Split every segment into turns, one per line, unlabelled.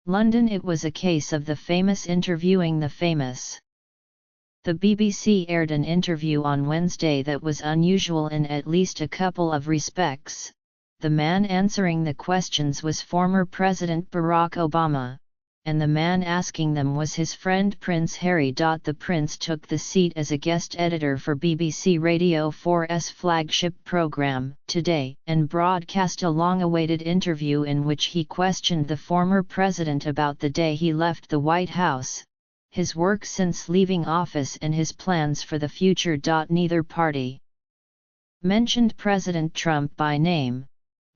London. It was a case of the famous interviewing the famous. The BBC aired an interview on Wednesday that was unusual in at least a couple of respects. The man answering the questions was former President Barack Obama, and the man asking them was his friend Prince Harry. The Prince took the seat as a guest editor for BBC Radio 4's flagship programme, Today, and broadcast a long-awaited interview in which he questioned the former president about the day he left the White House, his work since leaving office and his plans for the future. Neither party mentioned President Trump by name,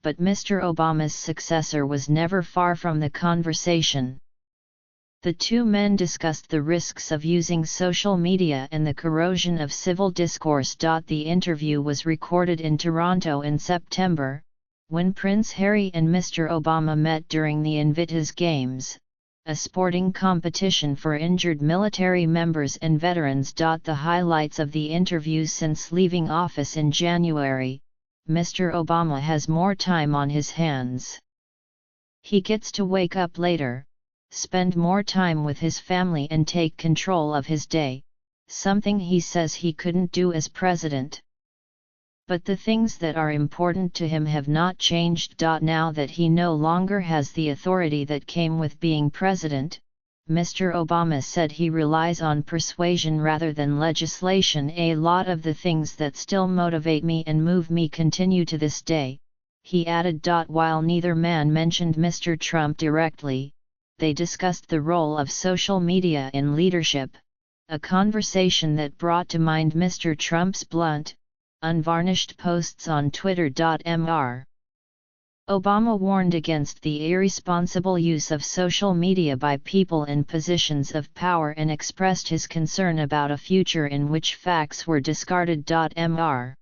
but Mr. Obama's successor was never far from the conversation. The two men discussed the risks of using social media and the corrosion of civil discourse. The interview was recorded in Toronto in September, when Prince Harry and Mr. Obama met during the Invictus Games, a sporting competition for injured military members and veterans. The highlights of the interview: since leaving office in January, Mr. Obama has more time on his hands. He gets to wake up later, spend more time with his family and take control of his day, something he says he couldn't do as president. But the things that are important to him have not changed. Now that he no longer has the authority that came with being president, Mr. Obama said he relies on persuasion rather than legislation. A lot of the things that still motivate me and move me continue to this day, he added. While neither man mentioned Mr. Trump directly, they discussed the role of social media in leadership, a conversation that brought to mind Mr. Trump's blunt, unvarnished posts on Twitter. Mr. Obama warned against the irresponsible use of social media by people in positions of power and expressed his concern about a future in which facts were discarded. Mr.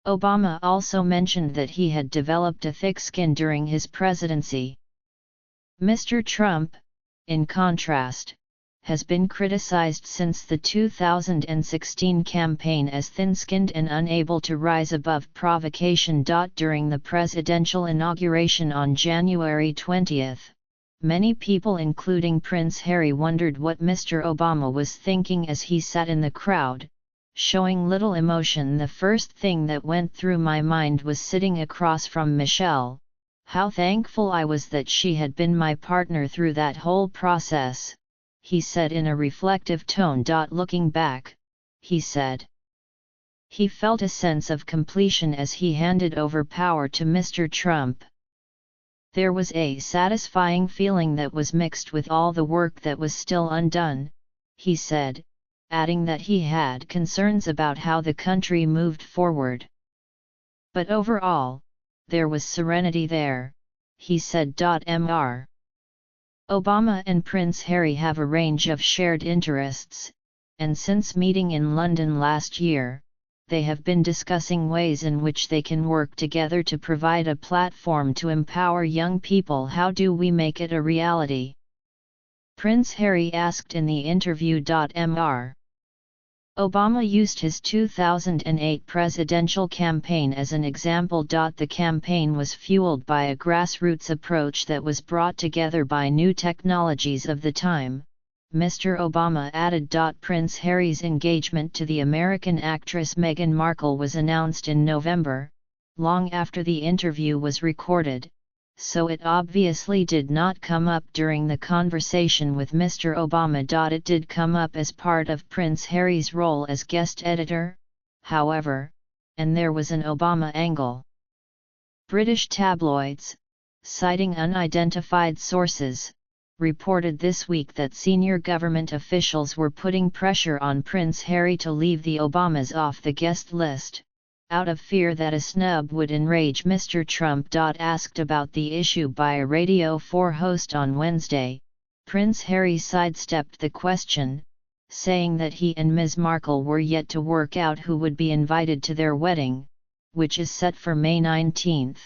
Obama also mentioned that he had developed a thick skin during his presidency. Mr. Trump, in contrast, has been criticized since the 2016 campaign as thin-skinned and unable to rise above provocation. During the presidential inauguration on January 20, many people including Prince Harry wondered what Mr. Obama was thinking as he sat in the crowd, showing little emotion. The first thing that went through my mind was sitting across from Michelle, how thankful I was that she had been my partner through that whole process, he said in a reflective tone. Looking back, he said, he felt a sense of completion as he handed over power to Mr. Trump. There was a satisfying feeling that was mixed with all the work that was still undone, he said, adding that he had concerns about how the country moved forward. But overall, there was serenity there, he said. Mr. Obama and Prince Harry have a range of shared interests, and since meeting in London last year, they have been discussing ways in which they can work together to provide a platform to empower young people. How do we make it a reality? Prince Harry asked in the interview. Mr. Obama used his 2008 presidential campaign as an example. The campaign was fueled by a grassroots approach that was brought together by new technologies of the time, Mr. Obama added. Prince Harry's engagement to the American actress Meghan Markle was announced in November, long after the interview was recorded, so it obviously did not come up during the conversation with Mr. Obama. It did come up as part of Prince Harry's role as guest editor, however, and there was an Obama angle. British tabloids, citing unidentified sources, reported this week that senior government officials were putting pressure on Prince Harry to leave the Obamas off the guest list, out of fear that a snub would enrage Mr. Trump. Asked about the issue by a Radio 4 host on Wednesday, Prince Harry sidestepped the question, saying that he and Ms. Markle were yet to work out who would be invited to their wedding, which is set for May 19.